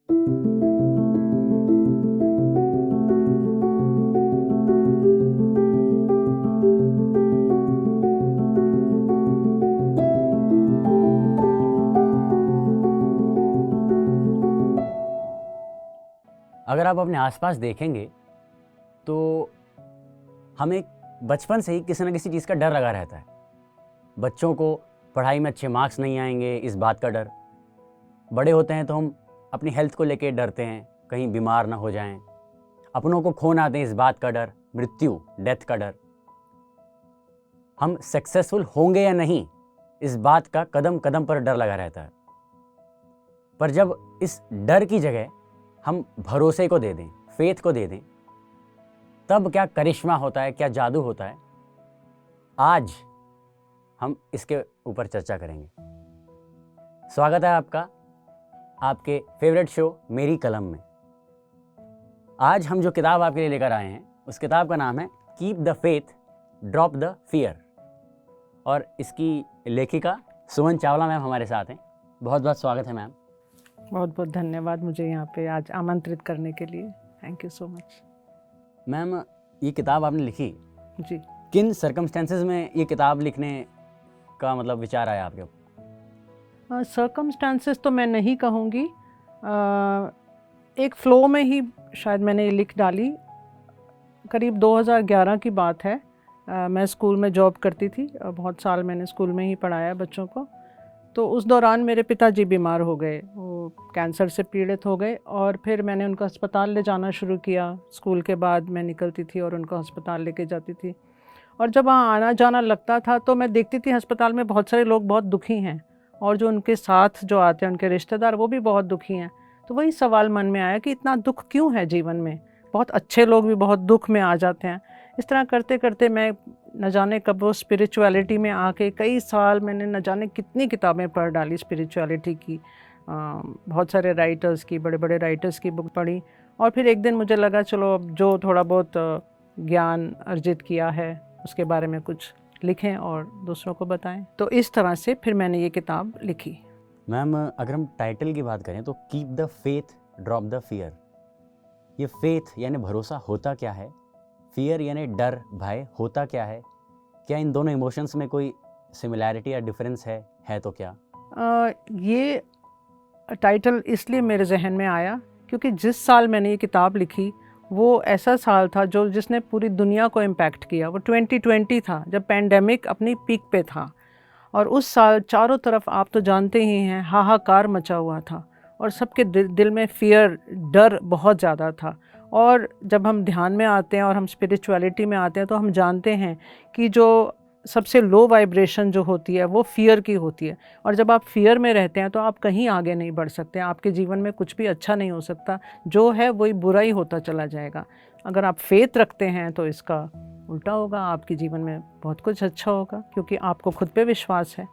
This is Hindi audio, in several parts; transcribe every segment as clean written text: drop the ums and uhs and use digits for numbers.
अगर आप अपने आसपास देखेंगे तो हमें बचपन से ही किसी न किसी चीज़ का डर लगा रहता है। बच्चों को पढ़ाई में अच्छे मार्क्स नहीं आएंगे इस बात का डर। बड़े होते हैं तो हम अपनी हेल्थ को लेके डरते हैं, कहीं बीमार ना हो जाएं। अपनों को खो ना दें इस बात का डर, मृत्यु, डेथ का डर। हम सक्सेसफुल होंगे या नहीं इस बात का कदम कदम पर डर लगा रहता है। पर जब इस डर की जगह हम भरोसे को दे दें, फेथ को दे दें, तब क्या करिश्मा होता है, क्या जादू होता है, आज हम इसके ऊपर चर्चा करेंगे। स्वागत है आपका आपके फेवरेट शो मेरी कलम में। आज हम जो किताब आपके लिए लेकर आए हैं उस किताब का नाम है keep the faith drop the fear, और इसकी लेखिका सुमन चावला मैम हमारे साथ हैं। बहुत बहुत स्वागत है मैम। बहुत बहुत धन्यवाद मुझे यहाँ पे आज आमंत्रित करने के लिए। Thank you so much. Ma'am, ये किताब आपने लिखी जी, किन सर्कमस्टेंसेस में ये किताब लिखने का मतलब विचार आया आपके? सर्कमस्टांसेस तो मैं नहीं कहूँगी, एक फ़्लो में ही शायद मैंने ये लिख डाली। करीब 2011 की बात है। मैं स्कूल में जॉब करती थी, बहुत साल मैंने स्कूल में ही पढ़ाया बच्चों को। तो उस दौरान मेरे पिताजी बीमार हो गए, वो कैंसर से पीड़ित हो गए, और फिर मैंने उनको अस्पताल ले जाना शुरू किया। स्कूल के बाद मैं निकलती थी और उनको अस्पताल लेके जाती थी, और जब वहाँ आना जाना लगता था तो मैं देखती थी अस्पताल में बहुत सारे लोग बहुत दुखी हैं, और जो उनके साथ जो आते हैं उनके रिश्तेदार वो भी बहुत दुखी हैं। तो वही सवाल मन में आया कि इतना दुख क्यों है जीवन में, बहुत अच्छे लोग भी बहुत दुख में आ जाते हैं। इस तरह करते करते मैं न जाने कब वो स्पिरिचुअलिटी में आके कई साल मैंने न जाने कितनी किताबें पढ़ डाली स्पिरिचुअलिटी की, बहुत सारे राइटर्स की, बड़े बड़े राइटर्स की बुक पढ़ी। और फिर एक दिन मुझे लगा चलो अब जो थोड़ा बहुत ज्ञान अर्जित किया है उसके बारे में कुछ लिखें और दूसरों को बताएं। तो इस तरह से फिर मैंने ये किताब लिखी। मैम, अगर हम टाइटल की बात करें तो keep the faith drop the fear, ये फेथ यानी भरोसा होता क्या है, फियर यानी डर भय होता क्या है, क्या इन दोनों इमोशंस में कोई सिमिलैरिटी या डिफरेंस है तो क्या? ये टाइटल इसलिए मेरे जहन में आया क्योंकि जिस साल मैंने ये किताब लिखी वो ऐसा साल था जो जिसने पूरी दुनिया को इम्पैक्ट किया। वो 2020 था, जब पैंडेमिक अपनी पीक पे था, और उस साल चारों तरफ आप तो जानते ही हैं हाहाकार मचा हुआ था, और सबके दिल में फियर, डर बहुत ज़्यादा था। और जब हम ध्यान में आते हैं और हम स्पिरिचुअलिटी में आते हैं तो हम जानते हैं कि जो सबसे लो वाइब्रेशन जो होती है वो फियर की होती है, और जब आप फियर में रहते हैं तो आप कहीं आगे नहीं बढ़ सकते, आपके जीवन में कुछ भी अच्छा नहीं हो सकता, जो है वही बुरा ही होता चला जाएगा। अगर आप फेथ रखते हैं तो इसका उल्टा होगा, आपके जीवन में बहुत कुछ अच्छा होगा क्योंकि आपको खुद पे विश्वास है।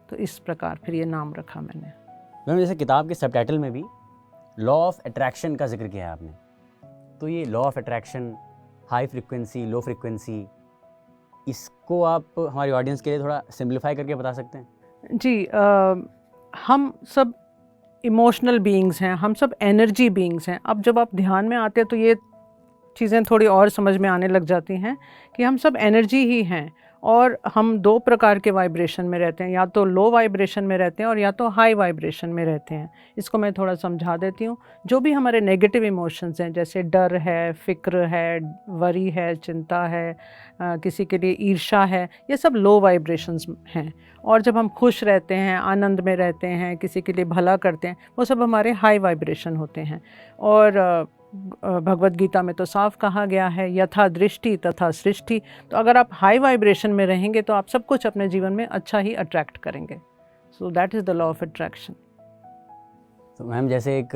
तो इस प्रकार फिर ये नाम रखा मैंने। मैम, जैसे किताब के सबटाइटल में भी लॉ ऑफ अट्रैक्शन का जिक्र किया है आपने, तो ये law of attraction, high frequency, low frequency, इसको आप हमारी ऑडियंस के लिए थोड़ा सिंप्लीफाई करके बता सकते हैं? जी, हम सब इमोशनल बीइंग्स हैं, हम सब एनर्जी बीइंग्स हैं। अब जब आप ध्यान में आते हैं तो ये चीज़ें थोड़ी और समझ में आने लग जाती हैं कि हम सब एनर्जी ही हैं, और हम दो प्रकार के वाइब्रेशन में रहते हैं, या तो लो वाइब्रेशन में रहते हैं और या तो हाई वाइब्रेशन में रहते हैं। इसको मैं थोड़ा समझा देती हूँ। जो भी हमारे नेगेटिव इमोशंस हैं, जैसे डर है, फ़िक्र है, वरी है, चिंता है, किसी के लिए ईर्ष्या है, ये सब लो वाइब्रेशंस हैं। और जब हम खुश रहते हैं, आनंद में रहते हैं, किसी के लिए भला करते हैं, वो सब हमारे हाई वाइब्रेशन होते हैं। और भगवद गीता में तो साफ कहा गया है, यथा दृष्टि तथा सृष्टि। तो अगर आप हाई वाइब्रेशन में रहेंगे तो आप सब कुछ अपने जीवन में अच्छा ही अट्रैक्ट करेंगे। So that is the law of attraction. तो मैम, जैसे एक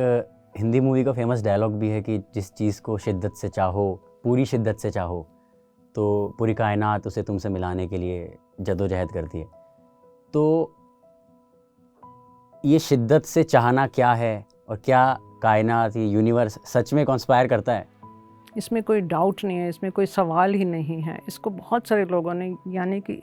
हिंदी मूवी का फेमस डायलॉग भी है कि जिस चीज़ को शिद्दत से चाहो, पूरी शिद्दत से चाहो, तो पूरी कायनात उसे तुमसे मिलाने के लिए जद्दोजहद करती है। तो ये शिद्दत से चाहना क्या है, और क्या कायनात, ये यूनिवर्स सच में कॉन्स्पायर करता है? इसमें कोई डाउट नहीं है, इसमें कोई सवाल ही नहीं है। इसको बहुत सारे लोगों ने, यानी कि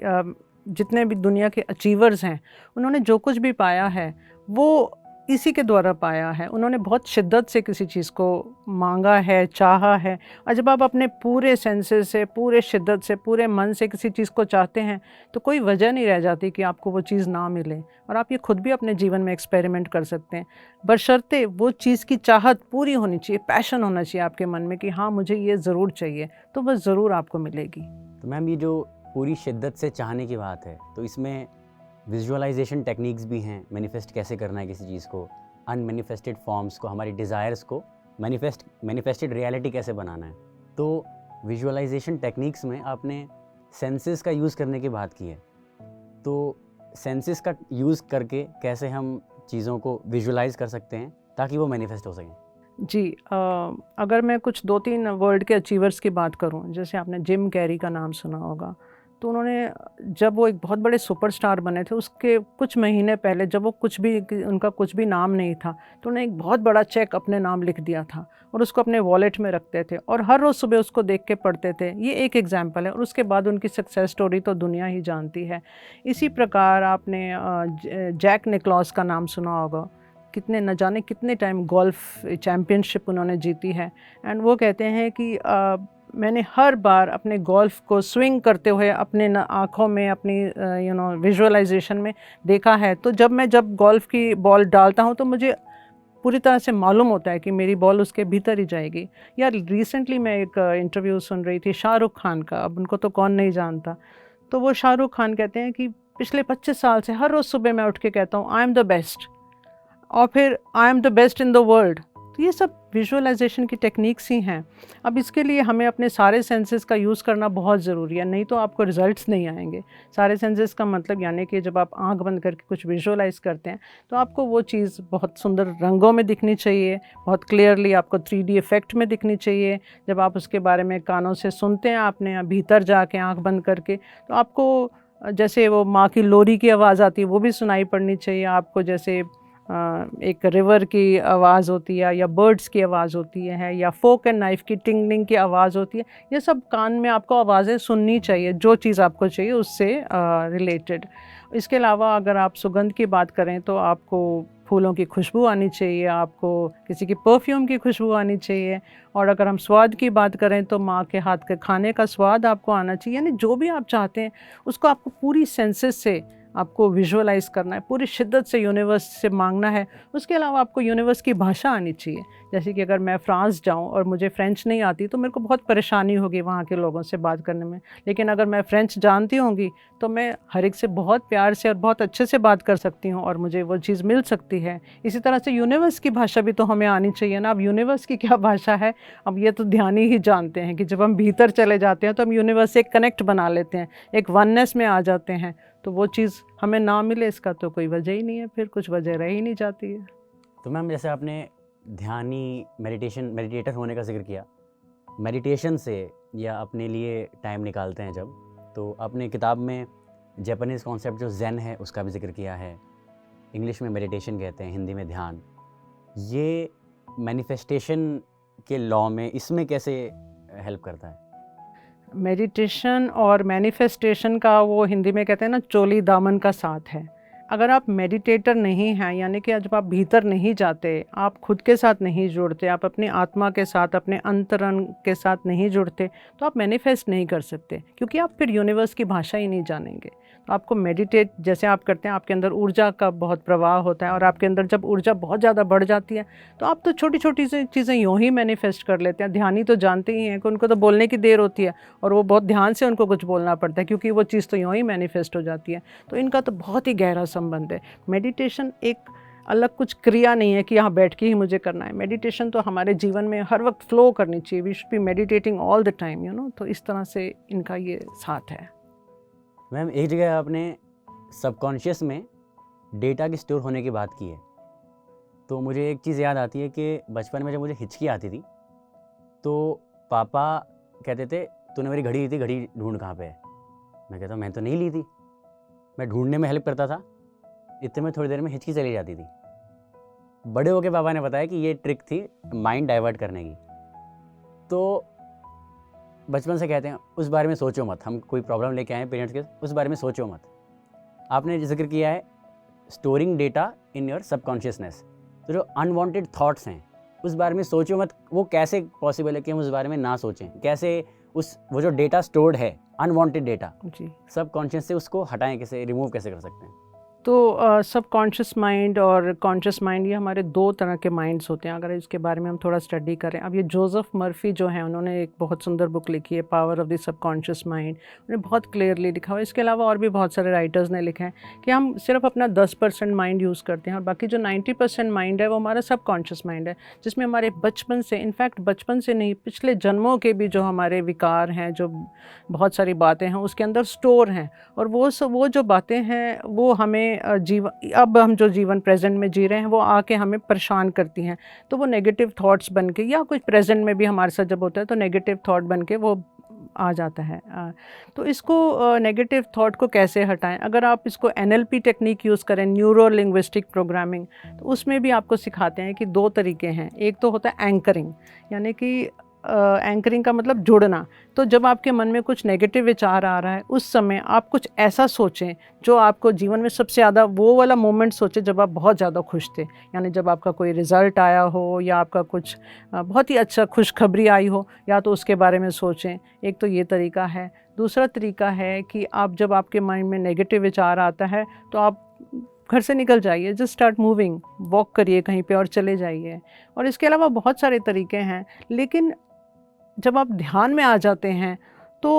जितने भी दुनिया के अचीवर्स हैं, उन्होंने जो कुछ भी पाया है वो इसी के द्वारा पाया है। उन्होंने बहुत शिद्दत से किसी चीज़ को मांगा है, चाहा है, और जब आप अपने पूरे सेंसेस से, पूरे शिद्दत से, पूरे मन से किसी चीज़ को चाहते हैं तो कोई वजह नहीं रह जाती कि आपको वो चीज़ ना मिले। और आप ये खुद भी अपने जीवन में एक्सपेरिमेंट कर सकते हैं, बशर्ते वो चीज़ की चाहत पूरी होनी चाहिए, पैशन होना चाहिए आपके मन में कि हाँ मुझे ये ज़रूर चाहिए, तो वह ज़रूर आपको मिलेगी। तो मैम ये जो पूरी शिद्दत से चाहने की बात है, तो इसमें विजुअलाइजेशन टेक्निक्स भी हैं, मैनिफेस्ट कैसे करना है किसी चीज़ को, अनमैनिफेस्टेड फॉर्म्स को, हमारी डिज़ायर्स को मैनिफेस्टेड रियलिटी कैसे बनाना है। तो विजुअलाइजेशन टेक्निक्स में आपने सेंसेस का यूज़ करने की बात की है, तो सेंसेस का यूज़ करके कैसे हम चीज़ों को विजुअलाइज कर सकते हैं ताकि वो मैनिफेस्ट हो सकें। जी, अगर मैं कुछ 2-3 वर्ल्ड के अचीवर्स की बात करूं, जैसे आपने जिम कैरी का नाम सुना होगा, तो उन्होंने जब वो एक बहुत बड़े सुपरस्टार बने थे उसके कुछ महीने पहले, जब वो उनका कुछ भी नाम नहीं था, तो उन्हें एक बहुत बड़ा चेक अपने नाम लिख दिया था और उसको अपने वॉलेट में रखते थे और हर रोज़ सुबह उसको देख के पढ़ते थे। ये एक एग्जाम्पल है, और उसके बाद उनकी सक्सेस स्टोरी तो दुनिया ही जानती है। इसी प्रकार आपने जैक निकलॉस का नाम सुना होगा, कितने न जाने कितने टाइम गोल्फ चैम्पियनशिप उन्होंने जीती है। एंड वो कहते हैं कि मैंने हर बार अपने गोल्फ को स्विंग करते हुए अपने आँखों में, अपनी विजुअलाइजेशन में देखा है। तो जब गोल्फ की बॉल डालता हूँ तो मुझे पूरी तरह से मालूम होता है कि मेरी बॉल उसके भीतर ही जाएगी। या रिसेंटली मैं एक इंटरव्यू सुन रही थी शाहरुख खान का, अब उनको तो कौन नहीं जानता। तो वो शाहरुख खान कहते हैं कि पिछले 25 साल से हर रोज़ सुबह मैं उठ के कहता हूँ आई एम द बेस्ट, और फिर I am the best in the world. तो ये सब विजुअलाइजेशन की टेक्निक्स ही हैं। अब इसके लिए हमें अपने सारे सेंसेस का यूज़ करना बहुत ज़रूरी है, नहीं तो आपको रिजल्ट्स नहीं आएंगे। सारे सेंसेस का मतलब यानी कि जब आप आंख बंद करके कुछ विजुअलाइज करते हैं तो आपको वो चीज़ बहुत सुंदर रंगों में दिखनी चाहिए, बहुत क्लियरली आपको 3D इफ़ेक्ट में दिखनी चाहिए। जब आप उसके बारे में कानों से सुनते हैं आपने भीतर जाके आँख बंद करके, तो आपको जैसे वो माँ की लोरी की आवाज़ आती है वो भी सुनाई पड़नी चाहिए आपको, जैसे एक रिवर की आवाज़ होती है या बर्ड्स की आवाज़ होती है या फोक एंड नाइफ की टिंगलिंग की आवाज़ होती है। ये सब कान में आपको आवाज़ें सुननी चाहिए, जो चीज़ आपको चाहिए उससे रिलेटेड। इसके अलावा अगर आप सुगंध की बात करें तो आपको फूलों की खुशबू आनी चाहिए, आपको किसी की परफ्यूम की खुशबू आनी चाहिए। और अगर हम स्वाद की बात करें तो माँ के हाथ के खाने का स्वाद आपको आना चाहिए। यानी जो भी आप चाहते हैं उसको आपको पूरी सेंसेस से आपको विजुअलाइज करना है, पूरी शिद्दत से यूनिवर्स से मांगना है। उसके अलावा आपको यूनिवर्स की भाषा आनी चाहिए। जैसे कि अगर मैं फ्रांस जाऊं और मुझे फ़्रेंच नहीं आती तो मेरे को बहुत परेशानी होगी वहाँ के लोगों से बात करने में, लेकिन अगर मैं फ़्रेंच जानती होंगी तो मैं हर एक से बहुत प्यार से और बहुत अच्छे से बात कर सकती हूँ और मुझे वो चीज़ मिल सकती है। इसी तरह से यूनिवर्स की भाषा भी तो हमें आनी चाहिए ना। अब यूनिवर्स की क्या भाषा है, अब ये तो ध्यानी ही जानते हैं कि जब हम भीतर चले जाते हैं तो हम यूनिवर्स से एक कनेक्ट बना लेते हैं, एक वननेस में आ जाते हैं। तो वो चीज़ हमें ना मिले इसका तो कोई वजह ही नहीं है, फिर कुछ वजह रह ही नहीं जाती है। तो मैम जैसे आपने ध्यानी मेडिटेटर होने का जिक्र किया, मेडिटेशन से या अपने लिए टाइम निकालते हैं जब, तो आपने किताब में जापानीज़ कॉन्सेप्ट जो ज़ेन है उसका भी जिक्र किया है। इंग्लिश में मेडिटेशन कहते हैं, हिंदी में ध्यान। ये मैनिफेस्टेशन के लॉ में इसमें कैसे हेल्प करता है? मेडिटेशन और मैनिफेस्टेशन का वो हिंदी में कहते हैं ना, चोली दामन का साथ है। अगर आप मेडिटेटर नहीं हैं, यानी कि जब आप भीतर नहीं जाते, आप खुद के साथ नहीं जुड़ते, आप अपनी आत्मा के साथ, अपने अंतरंग के साथ नहीं जुड़ते, तो आप मैनिफेस्ट नहीं कर सकते, क्योंकि आप फिर यूनिवर्स की भाषा ही नहीं जानेंगे। तो आपको मेडिटेट जैसे आप करते हैं, आपके अंदर ऊर्जा का बहुत प्रवाह होता है, और आपके अंदर जब ऊर्जा बहुत ज़्यादा बढ़ जाती है तो आप तो छोटी छोटी सी चीज़ें यूँ ही मैनिफेस्ट कर लेते हैं। ध्यानी तो जानते ही हैं कि उनको तो बोलने की देर होती है और वो बहुत ध्यान से उनको कुछ बोलना पड़ता है, क्योंकि वो चीज़ तो यूँ ही मैनिफेस्ट हो जाती है। तो इनका तो बहुत ही गहरा संबंध है। मेडिटेशन एक अलग कुछ क्रिया नहीं है कि यहाँ बैठ के ही मुझे करना है। मेडिटेशन तो हमारे जीवन में हर वक्त फ्लो करनी चाहिए। We should be meditating all the time, you know. तो इस तरह से इनका ये साथ है। मैम एक जगह आपने सबकॉन्शियस में डेटा की स्टोर होने की बात की है, तो मुझे एक चीज़ याद आती है कि बचपन में जब मुझे हिचकी आती थी तो पापा कहते थे तूने मेरी घड़ी ली थी, घड़ी ढूंढ कहाँ पे है। मैं कहता मैं तो नहीं ली थी, मैं ढूंढने में हेल्प करता था, इतने में थोड़ी देर में हिचकी चली जाती थी। बड़े होके पापा ने बताया कि ये ट्रिक थी माइंड डाइवर्ट करने की। तो बचपन से कहते हैं उस बारे में सोचो मत, हम कोई प्रॉब्लम लेके आए पेरेंट्स के, उस बारे में सोचो मत। आपने जिक्र किया है storing data in your subconsciousness, तो जो अनवांटेड थॉट्स हैं उस बारे में सोचो मत। वो कैसे पॉसिबल है कि हम उस बारे में ना सोचें? कैसे वो जो डेटा स्टोर्ड है, अनवांटेड डेटा, जी, सबकॉन्शियस से उसको हटाएं, कैसे रिमूव कैसे कर सकते हैं? तो सबकॉन्शियस माइंड और कॉन्शियस माइंड, ये हमारे दो तरह के माइंड्स होते हैं। अगर इसके बारे में हम थोड़ा स्टडी करें, अब ये जोसेफ मर्फी जो हैं, उन्होंने एक बहुत सुंदर बुक लिखी है, power of the subconscious mind. उन्होंने बहुत क्लियरली लिखा हुआ है। इसके अलावा और भी बहुत सारे राइटर्स ने लिखा है कि हम सिर्फ अपना 10% माइंड यूज़ करते हैं और बाकी जो 90% माइंड है वो हमारा सबकॉन्शियस माइंड है, जिसमें हमारे बचपन से, इनफैक्ट बचपन से नहीं, पिछले जन्मों के भी जो हमारे विकार हैं, जो बहुत सारी बातें हैं उसके अंदर स्टोर हैं। और वो जो बातें हैं वो हमें अब हम जो जीवन प्रेजेंट में जी रहे हैं वो आके हमें परेशान करती हैं। तो वो नेगेटिव थॉट्स बन के, या कुछ प्रेजेंट में भी हमारे साथ जब होता है तो नेगेटिव थॉट बन के वो आ जाता है। तो इसको नेगेटिव थॉट को कैसे हटाएं? अगर आप इसको NLP टेक्निक यूज़ करें, न्यूरो लिंग्विस्टिक प्रोग्रामिंग, तो उसमें भी आपको सिखाते हैं कि दो तरीके हैं। एक तो होता है एंकरिंग, यानी कि एंकरिंग का मतलब जुड़ना। तो जब आपके मन में कुछ नेगेटिव विचार आ रहा है, उस समय आप कुछ ऐसा सोचें जो आपको जीवन में सबसे ज़्यादा, वो वाला मोमेंट सोचें जब आप बहुत ज़्यादा खुश थे, यानी जब आपका कोई रिज़ल्ट आया हो या आपका कुछ बहुत ही अच्छा खुशखबरी आई हो, या तो उसके बारे में सोचें। एक तो ये तरीका है। दूसरा तरीका है कि आप जब आपके माइंड में नेगेटिव विचार आता है तो आप घर से निकल जाइए, जस्ट स्टार्ट मूविंग, वॉक करिए कहीं पे और चले जाइए। और इसके अलावा बहुत सारे तरीके हैं, लेकिन जब आप ध्यान में आ जाते हैं तो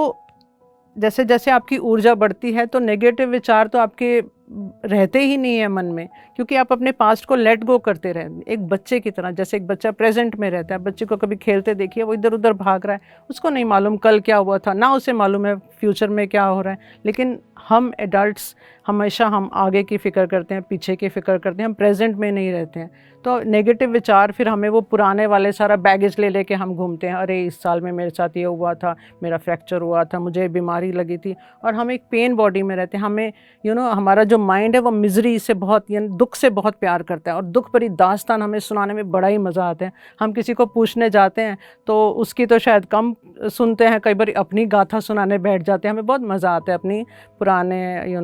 जैसे जैसे आपकी ऊर्जा बढ़ती है तो नेगेटिव विचार तो आपके रहते ही नहीं है मन में, क्योंकि आप अपने पास्ट को लेट गो करते रहें। एक बच्चे की तरह, जैसे एक बच्चा प्रेजेंट में रहता है, बच्चे को कभी खेलते देखिए, वो इधर उधर भाग रहा है, उसको नहीं मालूम कल क्या हुआ था, ना उसे मालूम है फ्यूचर में क्या हो रहा है। लेकिन हम एडल्ट्स हमेशा हम आगे की फ़िक्र करते हैं, पीछे की फ़िक्र करते हैं, हम प्रेजेंट में नहीं रहते हैं। तो नेगेटिव विचार फिर हमें वो पुराने वाले सारा बैगेज ले लेके हम घूमते हैं। अरे इस साल में मेरे साथ ये हुआ था, मेरा फ्रैक्चर हुआ था, मुझे बीमारी लगी थी, और हम एक पेन बॉडी में रहते हैं। हमें हमारा जो माइंड है वो मिजरी से बहुत, यानी दुख से बहुत प्यार करता है, और दुख भरी दास्तान हमें सुनाने में बड़ा ही मज़ा आता है। हम किसी को पूछने जाते हैं तो उसकी तो शायद कम सुनते हैं, कई बार अपनी गाथा सुनाने बैठ जाते हैं। हमें बहुत मज़ा आता है अपनी पुराने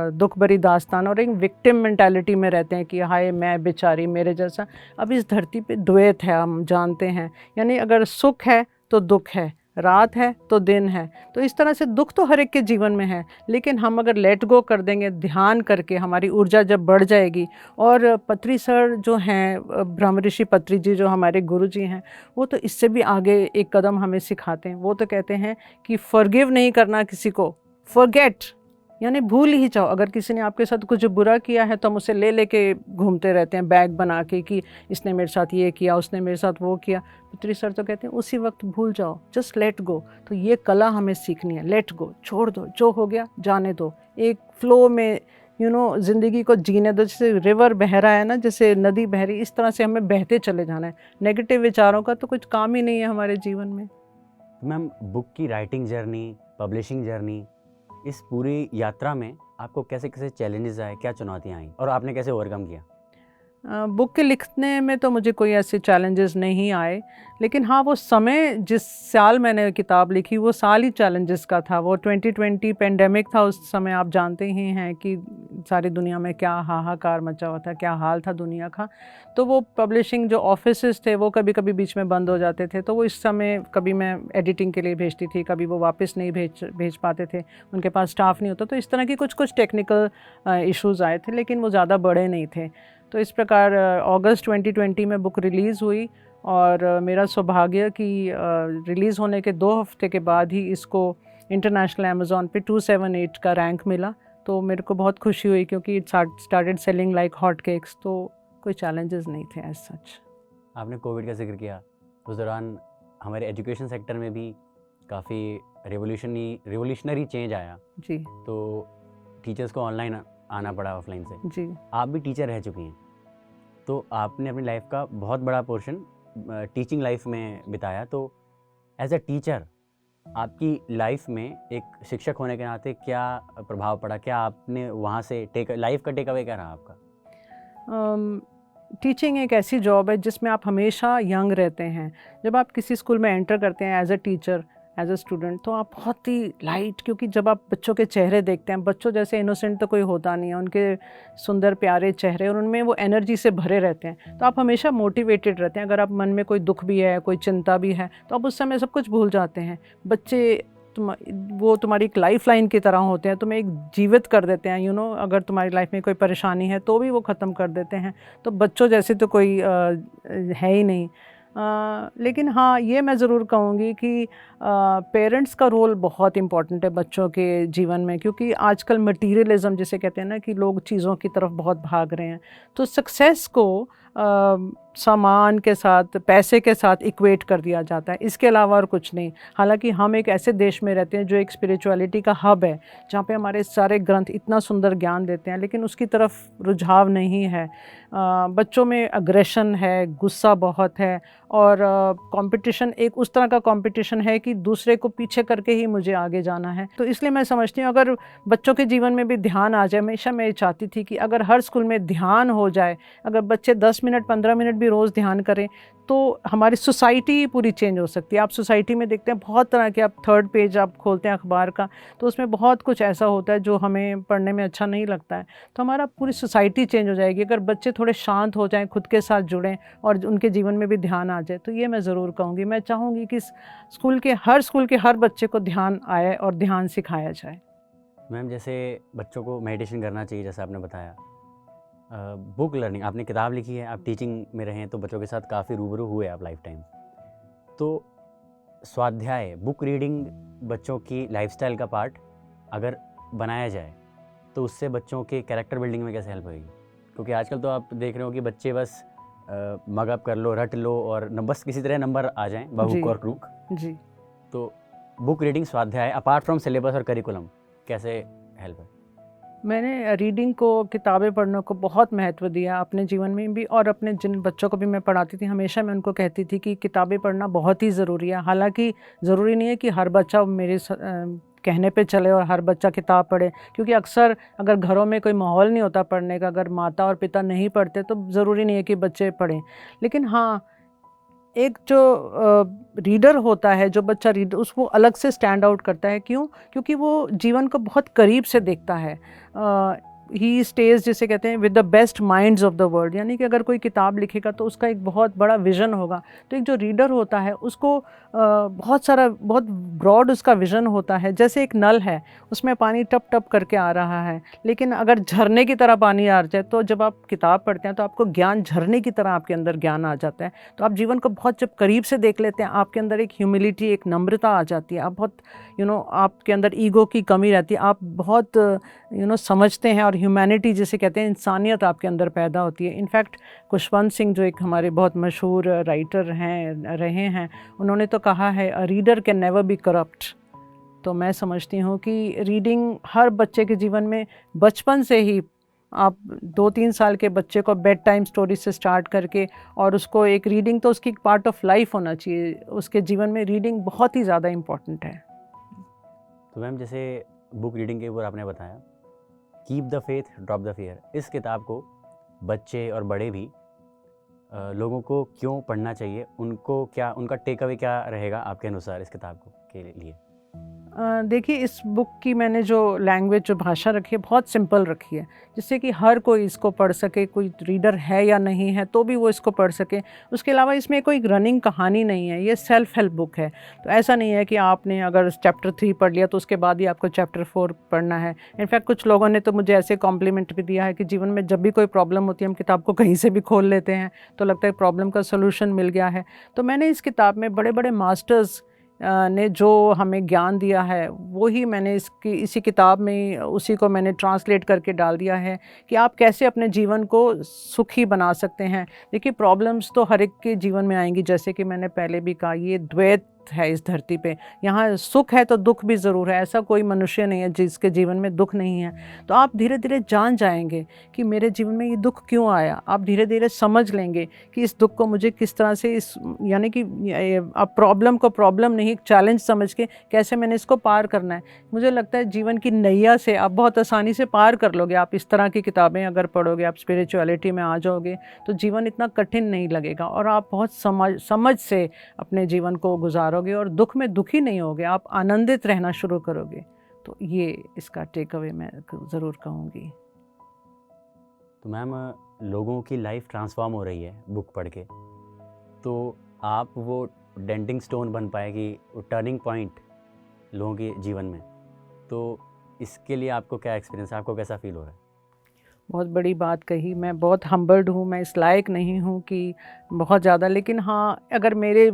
दुख भरी दास्तान, और एक विक्टिम मेंटालिटी में रहते हैं कि हाय मैं बेचारी, मेरे जैसा। अब इस धरती पे द्वैत है, हम जानते हैं, यानी अगर सुख है तो दुख है, रात है तो दिन है। तो इस तरह से दुख तो हर एक के जीवन में है, लेकिन हम अगर लेट गो कर देंगे, ध्यान करके, हमारी ऊर्जा जब बढ़ जाएगी। और पत्री सर जो हैं, ब्रह्म ऋषि पत्री जी जो हमारे गुरु जी हैं, वो तो इससे भी आगे एक कदम हमें सिखाते हैं। वो तो कहते हैं कि फॉरगिव नहीं करना किसी को, फॉरगेट, यानी भूल ही जाओ। अगर किसी ने आपके साथ कुछ बुरा किया है तो हम उसे ले लेके घूमते रहते हैं बैग बना के कि इसने मेरे साथ ये किया, उसने मेरे साथ वो किया। पत्री सर तो कहते हैं उसी वक्त भूल जाओ, जस्ट लेट गो। तो ये कला हमें सीखनी है, लेट गो, छोड़ दो, जो हो गया जाने दो, एक फ्लो में ज़िंदगी को जीने दो। जैसे रिवर बह रहा है ना, जैसे नदी बह रही, इस तरह से हमें बहते चले जाना है। नेगेटिव विचारों का तो कुछ काम ही नहीं है हमारे जीवन में। मैम, बुक की राइटिंग जर्नी, पब्लिशिंग जर्नी, इस पूरी यात्रा में आपको कैसे कैसे चैलेंजेस आए, क्या चुनौतियाँ आई और आपने कैसे ओवरकम किया? बुक के लिखने में तो मुझे कोई ऐसे चैलेंजेस नहीं आए, लेकिन हाँ, वो समय, जिस साल मैंने किताब लिखी वो साल ही चैलेंजेस का था। वो 2020 पेंडेमिक था। उस समय आप जानते ही हैं कि सारी दुनिया में क्या हाहाकार मचा हुआ था, क्या हाल था दुनिया का। तो वो पब्लिशिंग जो ऑफिसेस थे वो कभी कभी बीच में बंद हो जाते थे, तो वो इस समय कभी मैं एडिटिंग के लिए भेजती थी, कभी वो वापस नहीं भेज पाते थे, उनके पास स्टाफ नहीं होता। तो इस तरह की कुछ टेक्निकल इश्यूज़ आए थे, लेकिन वो ज़्यादा बड़े नहीं थे। तो इस प्रकार अगस्त 2020 में बुक रिलीज़ हुई, और मेरा सौभाग्य कि रिलीज़ होने के 2 हफ्ते के बाद ही इसको इंटरनेशनल अमेज़ॉन पे 278 का रैंक मिला। तो मेरे को बहुत खुशी हुई, क्योंकि it started selling like hot cakes. तो कोई चैलेंजेस नहीं थे एज सच। आपने कोविड का जिक्र किया, उस दौरान हमारे एजुकेशन सेक्टर में भी काफ़ी रिवोल्यूशनरी चेंज आया जी तो टीचर्स को ऑनलाइन आना पड़ा ऑफलाइन से। जी। आप भी टीचर रह चुकी हैं, तो आपने अपनी लाइफ का बहुत बड़ा पोर्शन टीचिंग लाइफ में बिताया। तो एज अ टीचर आपकी लाइफ में एक शिक्षक होने के नाते क्या प्रभाव पड़ा, क्या आपने वहाँ से लाइफ का टेक अवे क्या रहा आपका? टीचिंग एक ऐसी जॉब है जिसमें आप हमेशा यंग रहते हैं। जब आप किसी स्कूल में एंटर करते हैं as a teacher, as a student, तो आप बहुत ही लाइट, क्योंकि जब आप बच्चों के चेहरे देखते हैं, बच्चों जैसे इनोसेंट तो कोई होता नहीं है, उनके सुंदर प्यारे चेहरे और उनमें वो एनर्जी से भरे रहते हैं, तो आप हमेशा मोटिवेटेड रहते हैं। अगर आप मन में कोई दुख भी है, कोई चिंता भी है, तो आप उस समय सब कुछ भूल जाते हैं। बच्चे वो तुम्हारी एक लाइफ लाइन की तरह होते हैं, तुम्हें एक जीवित कर देते हैं। अगर तुम्हारी लाइफ में कोई परेशानी है तो भी वो ख़त्म कर देते हैं। तो बच्चों जैसे तो कोई है ही नहीं। लेकिन हाँ, ये मैं ज़रूर कहूँगी कि पेरेंट्स का रोल बहुत इम्पॉर्टेंट है बच्चों के जीवन में, क्योंकि आजकल मटीरियलिज़म जिसे कहते हैं ना, कि लोग चीज़ों की तरफ बहुत भाग रहे हैं, तो सक्सेस को सामान के साथ, पैसे के साथ इक्वेट कर दिया जाता है, इसके अलावा और कुछ नहीं। हालांकि हम एक ऐसे देश में रहते हैं जो एक स्पिरिचुअलिटी का हब है, जहाँ पे हमारे सारे ग्रंथ इतना सुंदर ज्ञान देते हैं, लेकिन उसकी तरफ रुझाव नहीं है। बच्चों में अग्रेशन है, गुस्सा बहुत है, और कंपटीशन एक उस तरह का कंपटीशन है कि दूसरे को पीछे करके ही मुझे आगे जाना है। तो इसलिए मैं समझती हूँ अगर बच्चों के जीवन में भी ध्यान आ जाए, हमेशा मैं ये चाहती थी कि अगर हर स्कूल में ध्यान हो जाए, अगर बच्चे 10 मिनट 15 मिनट भी रोज़ ध्यान करें, तो हमारी सोसाइटी पूरी चेंज हो सकती है। आप सोसाइटी में देखते हैं बहुत तरह के, आप 3rd पेज आप खोलते हैं अखबार का, तो उसमें बहुत कुछ ऐसा होता है जो हमें पढ़ने में अच्छा नहीं लगता है। तो हमारा पूरी सोसाइटी चेंज हो जाएगी अगर बच्चे थोड़े शांत हो जाएं, खुद के साथ जुड़ें और उनके जीवन में भी ध्यान आ जाए। तो ये मैं ज़रूर कहूँगी, मैं चाहूँगी कि स्कूल के हर बच्चे को ध्यान आए और ध्यान सिखाया जाए। मैम, जैसे बच्चों को मेडिटेशन करना चाहिए, जैसा आपने बताया, बुक लर्निंग, आपने किताब लिखी है, आप टीचिंग में रहे हैं, तो बच्चों के साथ काफ़ी रूबरू हुए आप लाइफ टाइम। तो स्वाध्याय, बुक रीडिंग बच्चों की लाइफस्टाइल का पार्ट अगर बनाया जाए तो उससे बच्चों के कैरेक्टर बिल्डिंग में कैसे हेल्प होगी? क्योंकि आजकल तो आप देख रहे हो कि बच्चे बस मगअप कर लो, रट लो और बस किसी तरह नंबर आ जाएं बहुक और क्रूक जी। तो बुक रीडिंग, स्वाध्याय अपार्ट फ्रॉम सिलेबस और करिकुलम कैसे हेल्प है? मैंने रीडिंग को, किताबें पढ़ने को बहुत महत्व दिया अपने जीवन में भी, और अपने जिन बच्चों को भी मैं पढ़ाती थी हमेशा मैं उनको कहती थी कि किताबें पढ़ना बहुत ही ज़रूरी है। हालांकि ज़रूरी नहीं है कि हर बच्चा मेरे कहने पे चले और हर बच्चा किताब पढ़े, क्योंकि अक्सर अगर घरों में कोई माहौल नहीं होता पढ़ने का, अगर माता और पिता नहीं पढ़ते, तो ज़रूरी नहीं है कि बच्चे पढ़ें। लेकिन हाँ, एक जो रीडर होता है, जो बच्चा रीडर, उसको अलग से स्टैंड आउट करता है। क्यों? क्योंकि वो जीवन को बहुत करीब से देखता है। ही स्टेज, जिसे कहते हैं, with the best minds of the world, यानी कि अगर कोई किताब लिखेगा तो उसका एक बहुत बड़ा विज़न होगा। तो एक जो रीडर होता है उसको बहुत ब्रॉड उसका विज़न होता है। जैसे एक नल है, उसमें पानी टप टप करके आ रहा है, लेकिन अगर झरने की तरह पानी आ जाए, तो जब आप किताब पढ़ते हैं तो आपको ज्ञान झरने की तरह आपके अंदर ज्ञान आ जाता है। तो आप जीवन को बहुत जब करीब से देख लेते हैं, आपके अंदर एक ह्यूमिलिटी, एक नम्रता आ जाती है। आप बहुत आपके अंदर ईगो की कमी रहती है, आप बहुत समझते हैं, और ह्यूमैनिटी जिसे कहते हैं, इंसानियत आपके अंदर पैदा होती है। इनफैक्ट खुशवंत सिंह, जो एक हमारे बहुत मशहूर राइटर रहे हैं, उन्होंने तो कहा है, a reader can never be corrupt. तो मैं समझती हूँ कि रीडिंग हर बच्चे के जीवन में बचपन से ही, आप 2-3 साल के बच्चे को बेड टाइम स्टोरी से स्टार्ट करके, और उसको एक रीडिंग तो उसकी पार्ट ऑफ लाइफ होना चाहिए। उसके जीवन में रीडिंग बहुत ही ज़्यादा इम्पॉर्टेंट है। तो मैम, जैसे बुक रीडिंग के ऊपर आपने बताया, keep the faith drop the fear, इस किताब को बच्चे और बड़े भी लोगों को क्यों पढ़ना चाहिए? उनको क्या, उनका टेक अवे क्या रहेगा आपके अनुसार इस किताब को के लिए? देखिए, इस बुक की मैंने जो लैंग्वेज, जो भाषा रखी है, बहुत सिंपल रखी है, जिससे कि हर कोई इसको पढ़ सके, कोई रीडर है या नहीं है तो भी वो इसको पढ़ सके। उसके अलावा इसमें कोई रनिंग कहानी नहीं है, ये सेल्फ हेल्प बुक है। तो ऐसा नहीं है कि आपने अगर चैप्टर 3 पढ़ लिया तो उसके बाद ही आपको चैप्टर 4 पढ़ना है। इनफैक्ट कुछ लोगों ने तो मुझे ऐसे कॉम्प्लीमेंट भी दिया है कि जीवन में जब भी कोई प्रॉब्लम होती है, हम किताब को कहीं से भी खोल लेते हैं तो लगता है प्रॉब्लम का सोल्यूशन मिल गया है। तो मैंने इस किताब में बड़े बड़े मास्टर्स ने जो हमें ज्ञान दिया है, वो ही मैंने इसी किताब में उसी को मैंने ट्रांसलेट करके डाल दिया है कि आप कैसे अपने जीवन को सुखी बना सकते हैं। देखिए, प्रॉब्लम्स तो हर एक के जीवन में आएंगी, जैसे कि मैंने पहले भी कहा, ये द्वैत है इस धरती पे। यहाँ सुख है तो दुख भी ज़रूर है, ऐसा कोई मनुष्य नहीं है जिसके जीवन में दुख नहीं है। तो आप धीरे धीरे जान जाएंगे कि मेरे जीवन में ये दुख क्यों आया। आप धीरे धीरे समझ लेंगे कि इस दुख को मुझे किस तरह से, यानी कि आप प्रॉब्लम को प्रॉब्लम नहीं, एक चैलेंज समझ के कैसे मैंने इसको पार करना है। मुझे लगता है जीवन की नैया से आप बहुत आसानी से पार कर लोगे। आप इस तरह की किताबें अगर पढ़ोगे, आप स्पिरिचुअलिटी में आ जाओगे, तो जीवन इतना कठिन नहीं लगेगा और आप बहुत समझ से अपने जीवन को गुजारोगे करोगे और दुख में दुखी नहीं होगे, आप आनंदित रहना शुरू करोगे। तो ये इसका टेक अवे मैं ज़रूर कहूँगी। तो मैम, लोगों की लाइफ ट्रांसफॉर्म हो रही है बुक पढ़ के, तो आप वो डेंटिंग स्टोन बन पाएगी, वो टर्निंग पॉइंट लोगों के जीवन में, तो इसके लिए आपको क्या एक्सपीरियंस है, आपको कैसा फील हो रहा है? बहुत बड़ी बात कही। मैं बहुत हम्बल्ड हूँ, मैं इस लायक नहीं हूँ कि बहुत ज़्यादा, लेकिन हाँ, अगर मेरे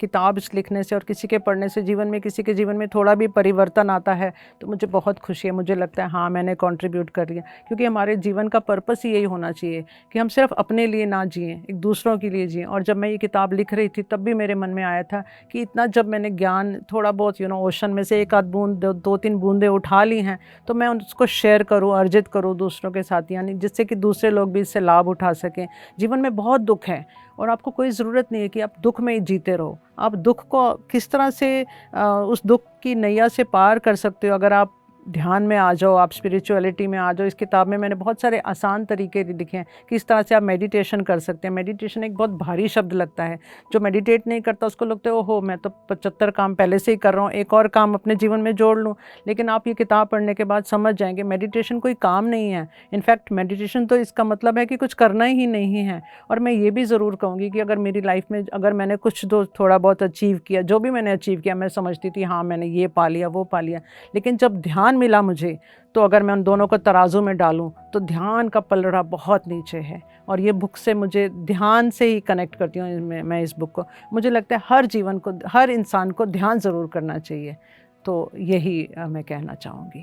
किताब इस लिखने से और किसी के पढ़ने से जीवन में, किसी के जीवन में थोड़ा भी परिवर्तन आता है तो मुझे बहुत खुशी है। मुझे लगता है हाँ, मैंने कंट्रीब्यूट कर लिया, क्योंकि हमारे जीवन का पर्पस ही यही होना चाहिए कि हम सिर्फ अपने लिए ना जिएं, एक दूसरों के लिए जिएं। और जब मैं ये किताब लिख रही थी तब भी मेरे मन में आया था कि इतना जब मैंने ज्ञान थोड़ा बहुत ओशन में से एक आध बूंद, दो तीन बूंदें उठा ली हैं, तो मैं उसको शेयर करूँ, अर्जित करूँ दूसरों के साथ, यानी जिससे कि दूसरे लोग भी इससे लाभ उठा सकें। जीवन में बहुत दुख है और आपको कोई ज़रूरत नहीं है कि आप दुख में ही जीते रहो। आप दुख को किस तरह से उस दुख की नैया से पार कर सकते हो, अगर आप ध्यान में आ जाओ, आप स्पिरिचुअलिटी में आ जाओ। इस किताब में मैंने बहुत सारे आसान तरीके लिखे हैं कि इस तरह से आप मेडिटेशन कर सकते हैं। मेडिटेशन एक बहुत भारी शब्द लगता है, जो मेडिटेट नहीं करता उसको लगता है ओहो, मैं तो 75 काम पहले से ही कर रहा हूँ, एक और काम अपने जीवन में जोड़ लूँ। लेकिन आप ये किताब पढ़ने के बाद समझ जाएंगे मेडिटेशन कोई काम नहीं है। इनफैक्ट मेडिटेशन तो इसका मतलब है कि कुछ करना ही नहीं है। और मैं ये भी ज़रूर कहूँगी कि अगर मेरी लाइफ में अगर मैंने कुछ थोड़ा बहुत अचीव किया, जो भी मैंने अचीव किया, मैं समझती थी हाँ मैंने ये पा लिया, वो पा लिया, लेकिन जब ध्यान मिला मुझे, तो अगर मैं उन दोनों को तराजू में डालूं तो ध्यान का पलड़ा बहुत नीचे है। और ये बुक से मुझे ध्यान से ही कनेक्ट करती हूँ मैं इस बुक को। मुझे लगता है हर जीवन को, हर इंसान को ध्यान ज़रूर करना चाहिए। तो यही मैं कहना चाहूँगी।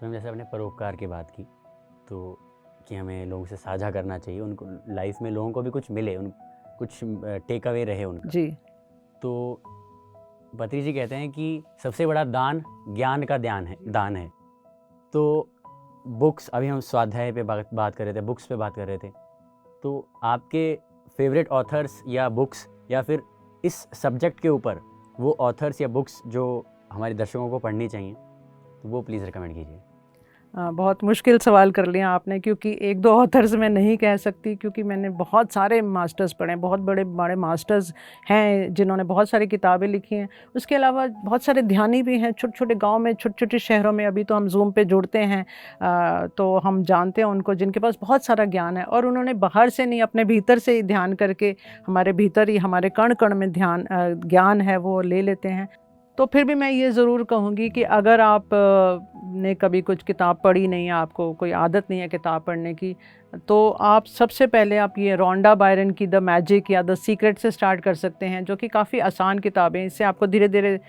मैम, जैसे आपने परोपकार की बात की, तो कि हमें लोगों से साझा करना चाहिए, उनको लाइफ में लोगों को भी कुछ मिले, उन कुछ टेक अवे रहे उनका। जी। तो पत्री जी कहते हैं कि सबसे बड़ा दान ज्ञान का दान है। तो बुक्स, अभी हम स्वाध्याय पे बात कर रहे थे, बुक्स पे बात कर रहे थे, तो आपके फेवरेट ऑथर्स या बुक्स, या फिर इस सब्जेक्ट के ऊपर वो ऑथर्स या बुक्स जो हमारे दर्शकों को पढ़नी चाहिए, तो वो प्लीज़ रिकमेंड कीजिए। बहुत मुश्किल सवाल कर लिया आपने, क्योंकि एक दो ऑथर्स मैं नहीं कह सकती, क्योंकि मैंने बहुत सारे मास्टर्स पढ़े, बहुत बड़े बड़े मास्टर्स हैं जिन्होंने बहुत सारी किताबें लिखी हैं। उसके अलावा बहुत सारे ध्यानी भी हैं, छोटे छोटे गांव में, छोटे छोटे शहरों में। अभी तो हम जूम पे जुड़ते हैं तो हम जानते हैं उनको, जिनके पास बहुत सारा ज्ञान है और उन्होंने बाहर से नहीं, अपने भीतर से ही ध्यान करके हमारे भीतर ही, हमारे कण कण में ज्ञान है वो ले लेते हैं। तो फिर भी मैं ये ज़रूर कहूँगी कि अगर आप ने कभी कुछ किताब पढ़ी नहीं है, आपको कोई आदत नहीं है किताब पढ़ने की, तो आप सबसे पहले आप ये रोंडा बायरन की द मैजिक या द सीक्रेट से स्टार्ट कर सकते हैं, जो कि काफ़ी आसान किताबें हैं। इससे आपको धीरे धीरे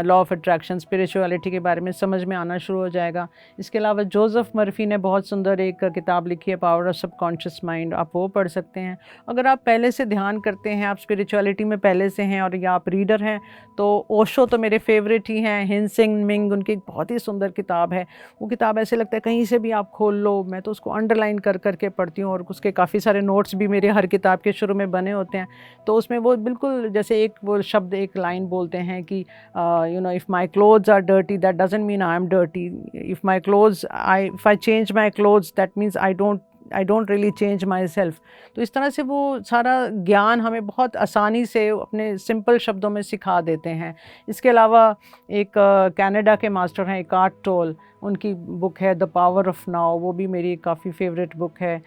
लॉ ऑफ अट्रैक्शन, स्पिरिचुअलिटी के बारे में समझ में आना शुरू हो जाएगा। इसके अलावा जोसेफ मर्फी ने बहुत सुंदर एक किताब लिखी है, पावर ऑफ सबकॉन्शियस माइंड, आप वो पढ़ सकते हैं। अगर आप पहले से ध्यान करते हैं, आप स्पिरिचुअलिटी में पहले से हैं और या आप रीडर हैं, तो ओशो तो मेरे फेवरेट ही हैं। हिनसिंग मिंग, उनकी एक बहुत ही सुंदर किताब है। वो किताब ऐसे लगता है कहीं से भी आप खोल लो, मैं तो उसको अंडरलाइन कर करके पढ़ती हूँ और उसके काफ़ी सारे नोट्स भी मेरे हर किताब के शुरू में बने होते हैं। तो उसमें वो बिल्कुल जैसे एक वो शब्द, एक लाइन बोलते हैं कि if my clothes are dirty that doesn't mean I am dirty, if I change my clothes that means I don't really change my self. तो इस तरह से वो सारा ज्ञान हमें बहुत आसानी से अपने सिंपल शब्दों में सिखा देते हैं। इसके अलावा एक कनाडा के मास्टर हैं एकार्ट टोल, उनकी बुक है द पावर ऑफ नाउ, वो भी मेरी काफ़ी फेवरेट बुक है।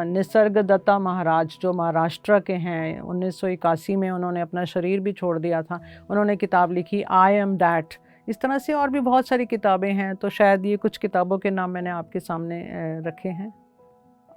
निसर्ग दत्ता महाराज जो महाराष्ट्र के हैं, 1981 में उन्होंने अपना शरीर भी छोड़ दिया था, उन्होंने किताब लिखी आई एम दैट। इस तरह से और भी बहुत सारी किताबें हैं। तो शायद ये कुछ किताबों के नाम मैंने आपके सामने रखे हैं।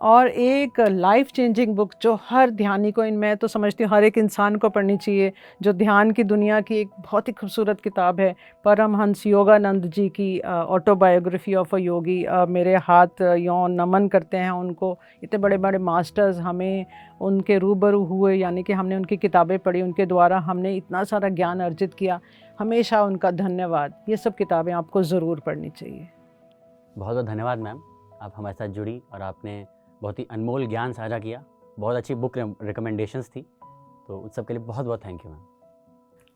और एक लाइफ चेंजिंग बुक जो हर ध्यानी को, मैं तो समझती हूँ हर एक इंसान को पढ़नी चाहिए, जो ध्यान की दुनिया की एक बहुत ही खूबसूरत किताब है, परमहंस योगानंद जी की ऑटोबायोग्राफी ऑफ अ योगी। मेरे हाथ यों नमन करते हैं उनको, इतने बड़े बड़े मास्टर्स हमें उनके रूबरू हुए, यानी कि हमने उनकी किताबें पढ़ी, उनके द्वारा हमने इतना सारा ज्ञान अर्जित किया। हमेशा उनका धन्यवाद। ये सब किताबें आपको ज़रूर पढ़नी चाहिए। बहुत बहुत धन्यवाद मैम, आप हमारे साथ जुड़ी और आपने बहुत ही अनमोल ज्ञान साझा किया। बहुत अच्छी बुक रिकमेंडेशंस थी, तो उस सब के लिए बहुत बहुत थैंक यू मैम।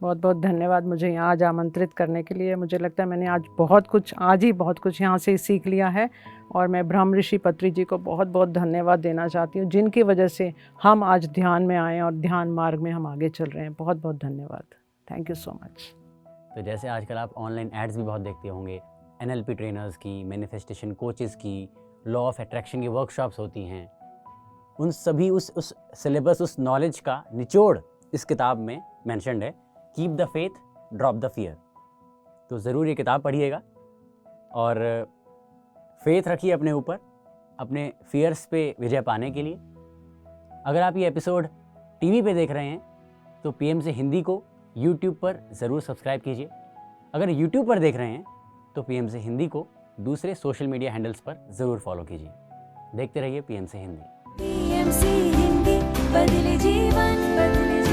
बहुत बहुत धन्यवाद मुझे यहाँ आज आमंत्रित करने के लिए। मुझे लगता है मैंने आज ही बहुत कुछ यहाँ से सीख लिया है और मैं ब्रह्म ऋषि पत्री जी को बहुत बहुत धन्यवाद देना चाहती हूँ, जिनकी वजह से हम आज ध्यान में आए और ध्यान मार्ग में हम आगे चल रहे हैं। बहुत बहुत धन्यवाद। Thank you so much. तो जैसे आजकल आप ऑनलाइन एड्स भी बहुत देखते होंगे, NLP ट्रेनर्स की, मैनिफेस्टेशन कोचेस की, लॉ ऑफ अट्रैक्शन की वर्कशॉप्स होती हैं, उन सभी उस सिलेबस, उस नॉलेज का निचोड़ इस किताब में मेंशन्ड है, keep the faith, drop the fear. तो ज़रूर ये किताब पढ़िएगा और फेथ रखिए अपने ऊपर, अपने फियर्स पे विजय पाने के लिए। अगर आप ये एपिसोड टीवी पे देख रहे हैं तो PM से हिंदी को YouTube पर ज़रूर सब्सक्राइब कीजिए। अगर YouTube पर देख रहे हैं तो PM से हिंदी को दूसरे सोशल मीडिया हैंडल्स पर ज़रूर फॉलो कीजिए। देखते रहिए PM से हिंदी। PMC हिंदी, बदले जीवन, बदले